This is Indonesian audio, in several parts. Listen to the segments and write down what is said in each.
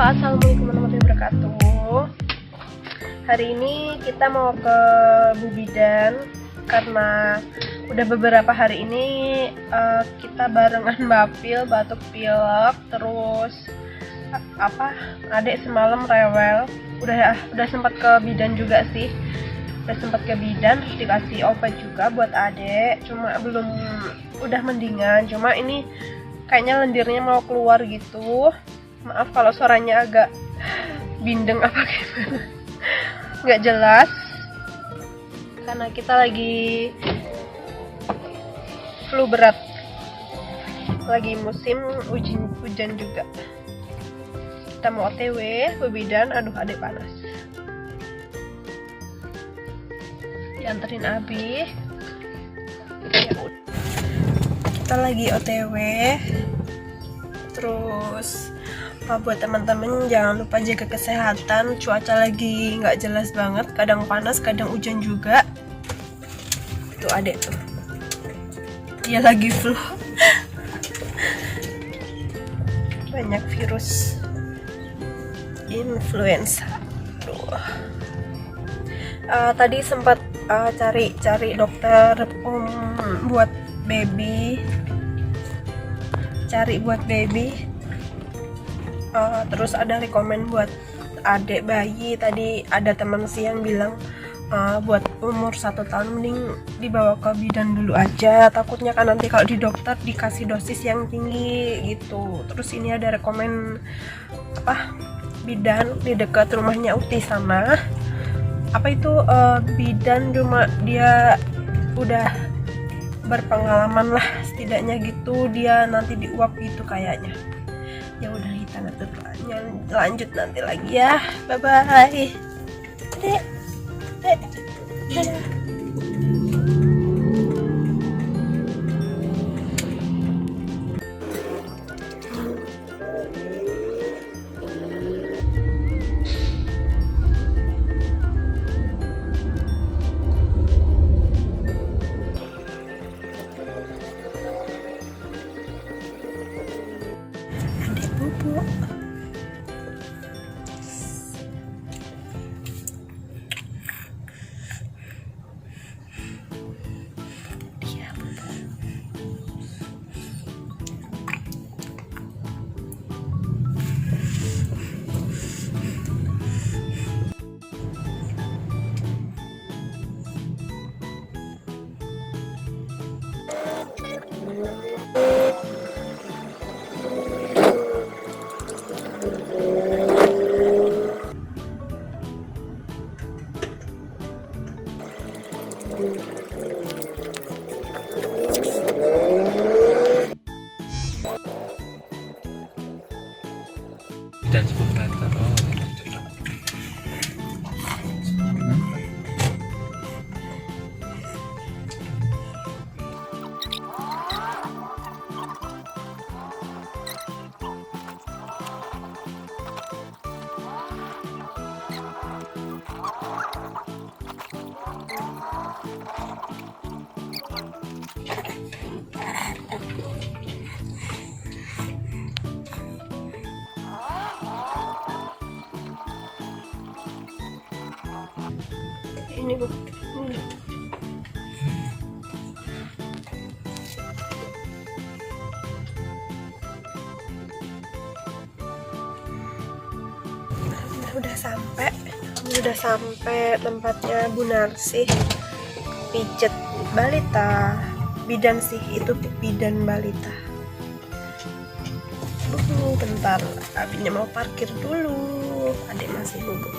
Assalamualaikum warahmatullahi wabarakatuh. Hari ini kita mau ke Bu Bidan karena udah beberapa hari ini kita barengan bapil, batuk pilek, terus adik semalam rewel. Udah sempat ke bidan juga sih. Terus dikasih obat juga buat adik, cuma belum udah mendingan. Cuma ini kayaknya lendirnya mau keluar gitu. Maaf kalau suaranya agak bindeng apa gimana, nggak jelas karena kita lagi flu berat, lagi musim hujan juga. Kita mau OTW ke bidan. Aduh, adik panas. Dianterin Abi. Ya udah. Kita lagi OTW. Terus buat teman-teman jangan lupa jaga kesehatan. Cuaca lagi nggak jelas banget, kadang panas kadang hujan juga. Tuh adek tuh, dia lagi flu. Banyak virus influenza. Tadi sempat cari dokter buat baby, terus ada rekomen buat adik bayi. Tadi ada teman sih yang bilang buat umur 1 tahun mending dibawa ke bidan dulu aja, takutnya kan nanti kalau di dokter dikasih dosis yang tinggi gitu. Terus ini ada rekomen bidan di dekat rumahnya Uti sana. Bidan, cuma dia udah berpengalaman lah setidaknya gitu, dia nanti diuap gitu kayaknya. Ya udah, kita lanjut nanti lagi ya. Bye bye. Dek. Adik bubuk. Dan 10 meter. Ini Bu. Udah sampai tempatnya Bu Narsih, pijet balita. Bidan sih, itu bidan balita. Bentar, abinya mau parkir dulu. Adik masih bubuk.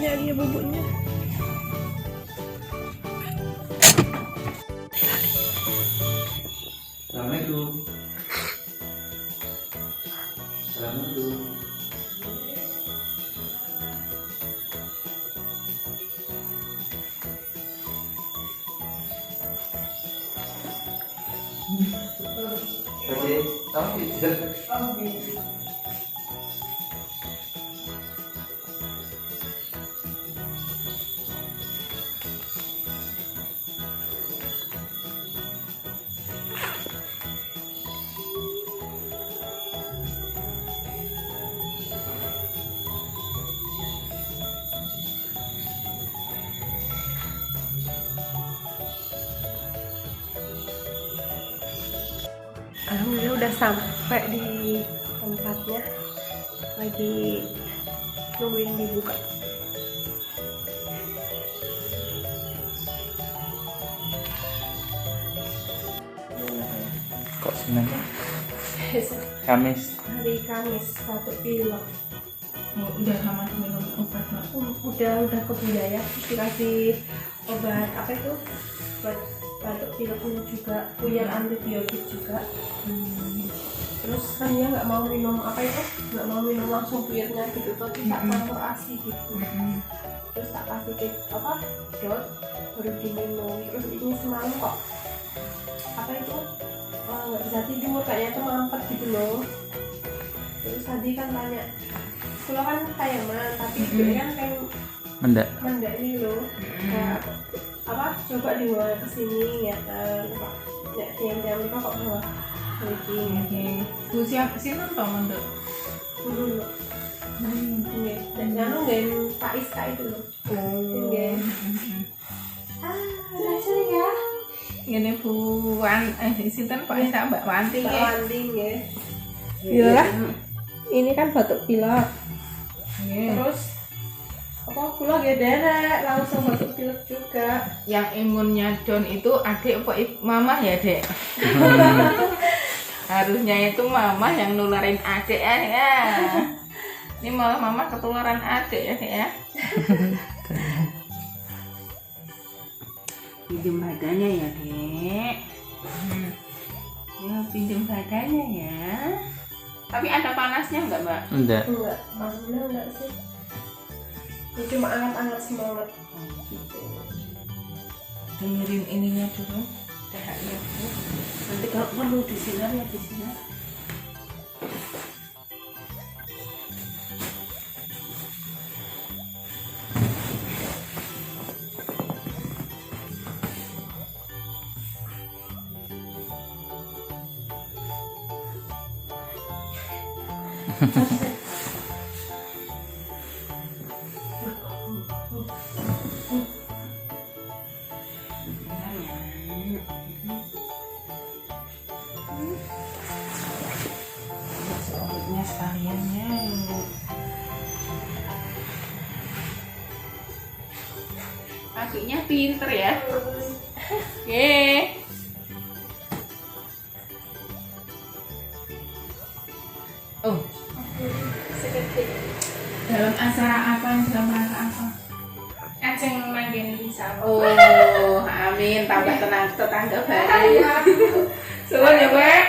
Dia bubuknya. Assalamualaikum. Assalamualaikum. Alhamdulillah udah sampai di tempatnya, lagi nungguin dibuka. Kok seneng? Kamis. Hari Kamis batuk pilek. Udah sama minum obat Mbak? Udah ke Budaya, terus dikasih obat apa itu, obat batuk pileknya juga, punya antibiotik juga. Terus kan dia nggak mau minum apa itu, nggak mau minum langsung puyirnya gitu, tapi tak campur ASI gitu. Terus tak kasih ke apa dot, baru diminum. Terus ini semalam kok apa itu nggak bisa tidur, kayaknya tuh mampet gitu loh. Terus tadi kan tanya, kalau kan kayak mana, tapi dia kan kayak mendak ini loh. Kayak apa, coba dibawa ke sini ya kok ya diam-diam kok bawa lagi. Bu siapa sih nonton mendek? Dulu nggih, dan nggih Pak Iska itu loh. Nggih. Sering ya. Ini Bu sinten Pak Isa Mbak Wanti Mbak nggih. Wanti nggih. Iyalah. Ini kan batuk pilek. Nggih. Terus apa kula nggih derek langsung batuk pilek juga. Yang imunnya down itu adik apa mama ya, Dek? Harusnya itu mama yang nularin adik ya. Ini malah mama ketularan adik ya, Dek ya. Pinjam badannya ya, Dek. Ya, pinjam badannya ya. Tapi ada panasnya enggak, Mbak? Enggak. Enggak, alhamdulillah enggak sih. Ini cuma anget-anget semangat. Gitu. Dengerin ininya dulu. THR-nya dulu. Nanti kalau perlu disinar ya disinar. Sekolahnya sekaliannya. Adiknya pinter ya. Oke. Oh, dalam acara apa? Dalam rangka apa? Aceng manggil bisa. Oh, amin. Tambah tenang tetangga baru. Suwun ya, Pak.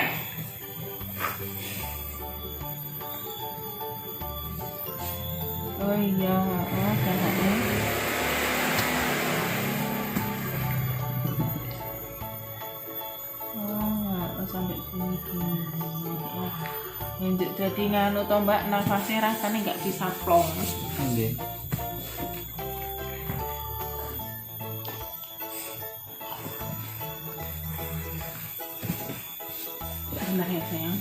Oh iya, oh kayaknya. Oh, sampai gini. Oh. Jadi nganu to Mbak, nafasnya rasanya nggak bisa plong. Nggih. Bentar ya sayang.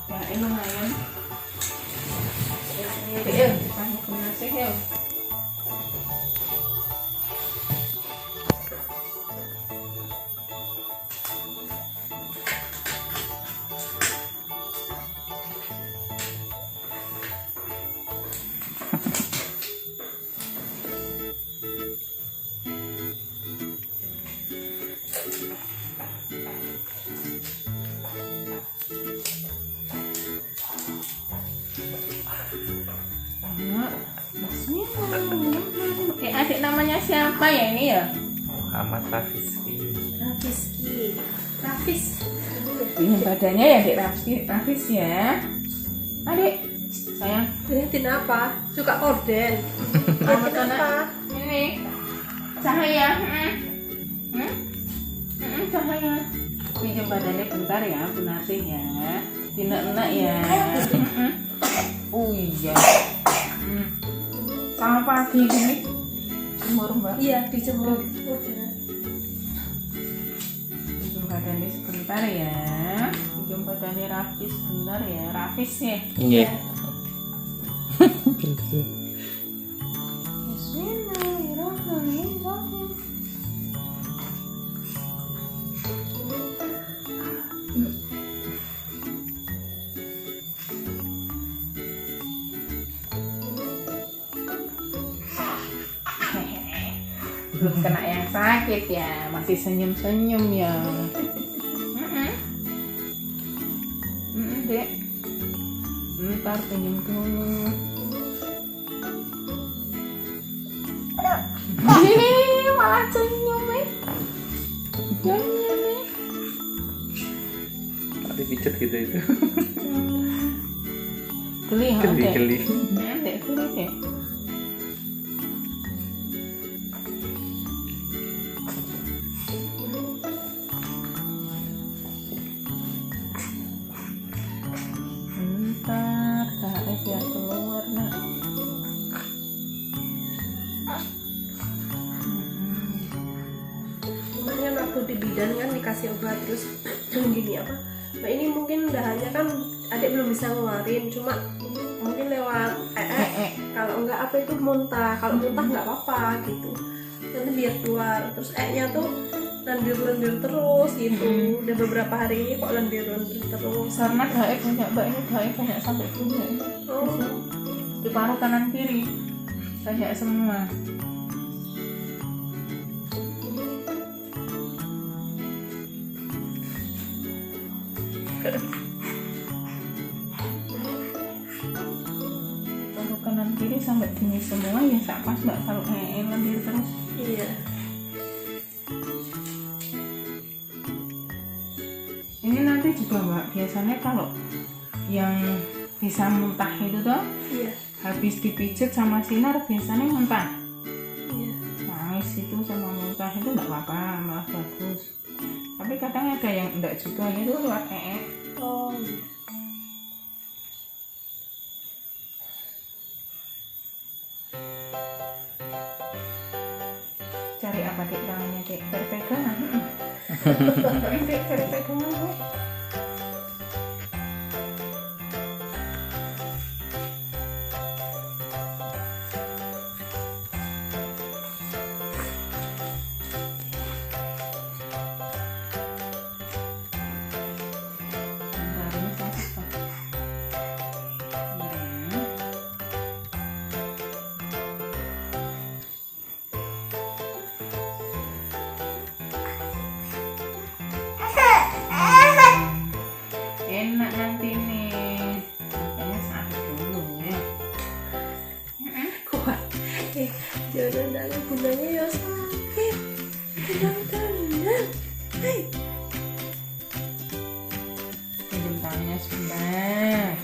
Ya ini lumayan. Ya, kamu kemana ya? Adik namanya siapa ya ini ya? Muhammad Rafiski. Rafis. Ini badannya ya Dek Rafis ya. Adik, sayang. Lihatin apa? Suka korden. Kamu Lihatin apa? Ini cahaya. Cahaya. Pinjam badannya bentar ya, Bu Nasih ya. Enak-enak ya. Oh iya. Sama pagi gini. Jemur Mbak. Iya, dijemur. Udah. Pinjam badannya sebentar ya. Pinjam badannya Rafis bener ya, Rafis ya. Iya. Bismillahirrahmanirrahim. Belum kena yang sakit ya, masih senyum-senyum ya. Dek, ntar senyum dulu. Malah senyum Dipijet gitu itu. Geli, Geli. Dek, geli deh. Ntar tarik biar keluar nak. Kemarin waktu di bidan kan dikasih obat terus gini apa, nah ini mungkin dahannya kan adik belum bisa ngeluarin, cuma mungkin lewat kalau enggak apa itu muntah, kalau muntah nggak apa-apa gitu, nanti biar keluar. Terus nya tuh lendir-lendir terus gitu, udah beberapa hari ini kok lendir-lendir terus. Karena gaib banyak, mbak, ini gaib banyak sampai punya di paru kanan kiri banyak semua. Paru kanan kiri sampai gini semua ya, sak pas mbak kalau lendir terus. Iya. Ini nanti juga mbak, biasanya kalau yang bisa muntah itu tuh Iya. habis dipijet sama sinar biasanya muntah. Iya. Nangis itu sama muntah itu enggak apa-apa, malah bagus. Tapi kadang ada yang enggak juga, itu lewat Oh iya. Cari apa dek tangannya dek? Cari pegangan. Dek, cari pegangan dek. Bentar, ini sakit Pak. Enak nanti nih, makanya sakit dulu ya. Kuat. Jangan nangis, bundanya ya sakit. Tenang. Hei. Pinjam tangannya sebentar.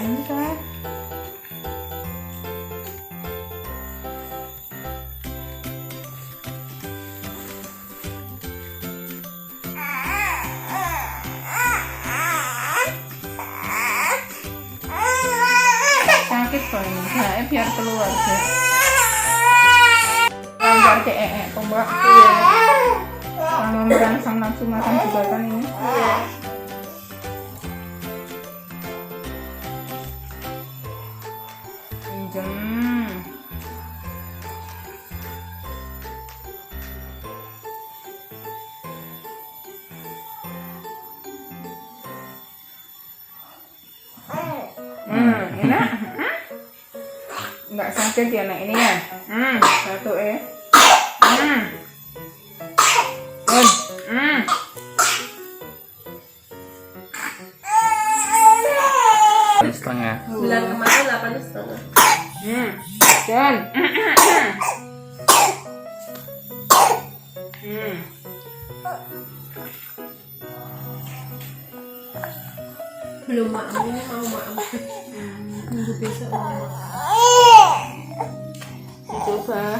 Bentar. Sakit kok ini, nah, biar keluar deh. Biar kayak tombak. Kalau merangsang nafsu makan juga kan ini. Pinjem. Enak. Nggak sakit ya nak ini ya. Satu Setengah. Bulan kemarin 8,5. Dan Belum maam, ini mau maam. Minggu besok mau maam. dicoba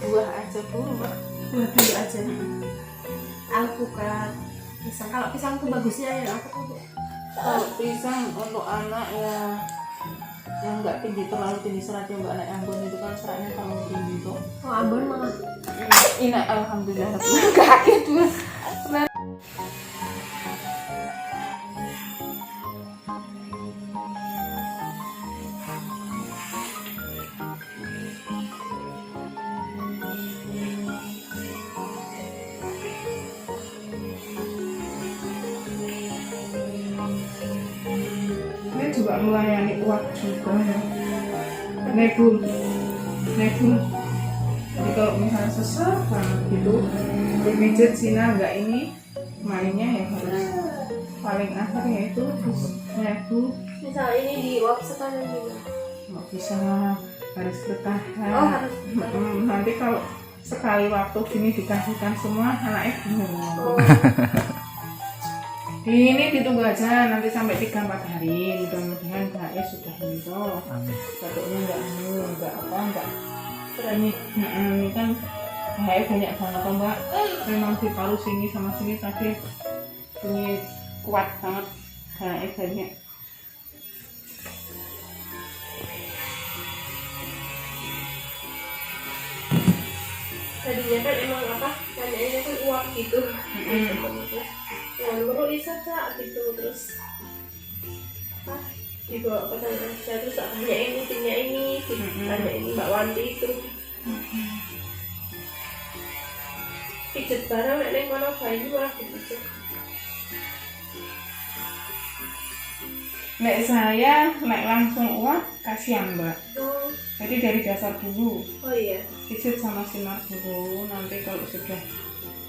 buah aja dulu Mbak. Buat dulu aja. Alpukat pisang. Kalau pisang tuh bagusnya yang apa tuh? Kalau pisang untuk anak ya yang nggak tinggi, terlalu tinggi seratnya Mbak. Anak Ambon itu kan seratnya terlalu tinggi tuh. Oh, Ambon malah. Ini alhamdulillah kaget tuh. Ini juga melayani uap juga ya. Nebul. Jadi kalau misalnya sesak banget gitu, untuk pijat Cina nggak ini mainnya ya harus paling akhir yaitu nebul. Misal ini di uap sekarang juga. Nggak bisa, harus bertahan. Oh, harus Nanti kalau sekali waktu gini dikasihkan semua anaknya bingung. Oh. Ini ditunggu aja nanti sampai 3-4 hari, mudah-mudahan BHE sudah hijau. Amin. Batuknya enggak ini kan BHE banyak banget kok Mbak. Memang di paru sini sama sini tadi bunyi kuat banget BHE banyak. Tadinya kan emang apa? Tanyaannya kan uap gitu. Yang baru isa Kak gitu terus apa? Dibawa ke sana aja terus tanya ini, tanya ini Mbak Wanti itu. Pijet barang nek ning kono Bayu lah gitu. Nek saya langsung uap kasihan Mbak. Oh, Jadi dari dasar dulu oh iya. pijat sama sinar dulu, nanti kalau sudah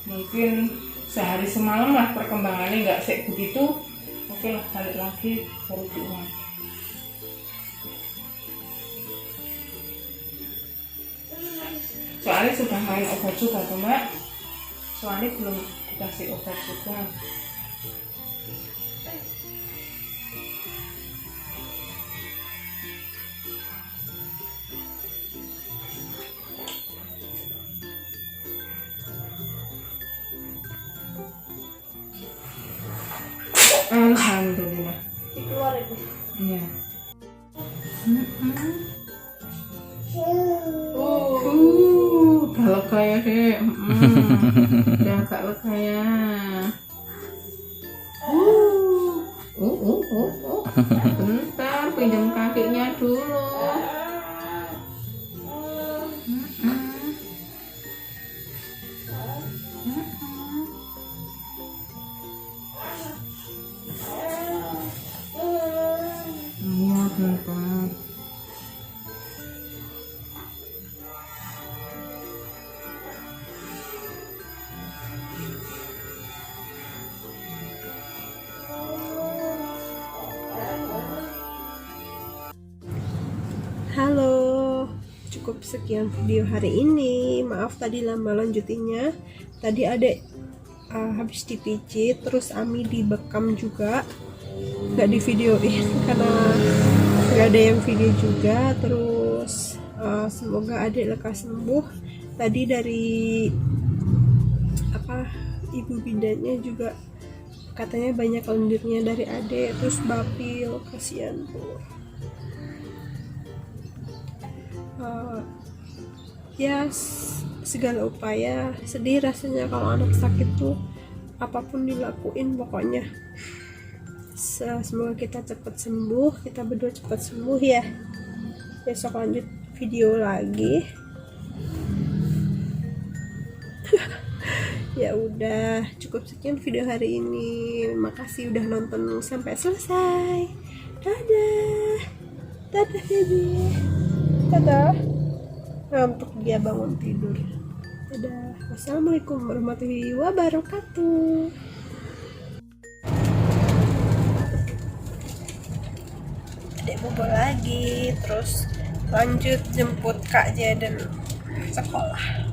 mungkin sehari semalam lah perkembangannya nggak sek begitu, oke lah balik lagi baru diulang. Soalnya sudah main obat juga tuh Mbak, soalnya belum dikasih obat juga. Alhamdulillah. Dikeluar itu. Iya. Udah lega ya dek. Udah agak lega ya. Bentar, pinjam kakinya dulu. Iya, bentar. Halo, cukup sekian video hari ini. Maaf tadi lama lanjutinnya. Tadi adek habis dipijit, terus Ami dibekam juga, nggak di videoin karena nggak ada yang video juga. Terus semoga adek lekas sembuh. Tadi dari ibu bidannya juga katanya banyak lendirnya dari adek, terus bapil, kasihan tuh. Ya segala upaya, sedih rasanya kalau anak sakit tuh apapun dilakuin pokoknya. Semoga kita cepat sembuh, kita berdua cepat sembuh ya. Besok lanjut video lagi. Ya udah, cukup sekian video hari ini. Makasih udah nonton sampai selesai. Dadah baby. Dadah. Untuk dia bangun tidur. Dadah. Wassalamualaikum warahmatullahi wabarakatuh. Adek bobo lagi, terus lanjut jemput Kak Jaden sekolah.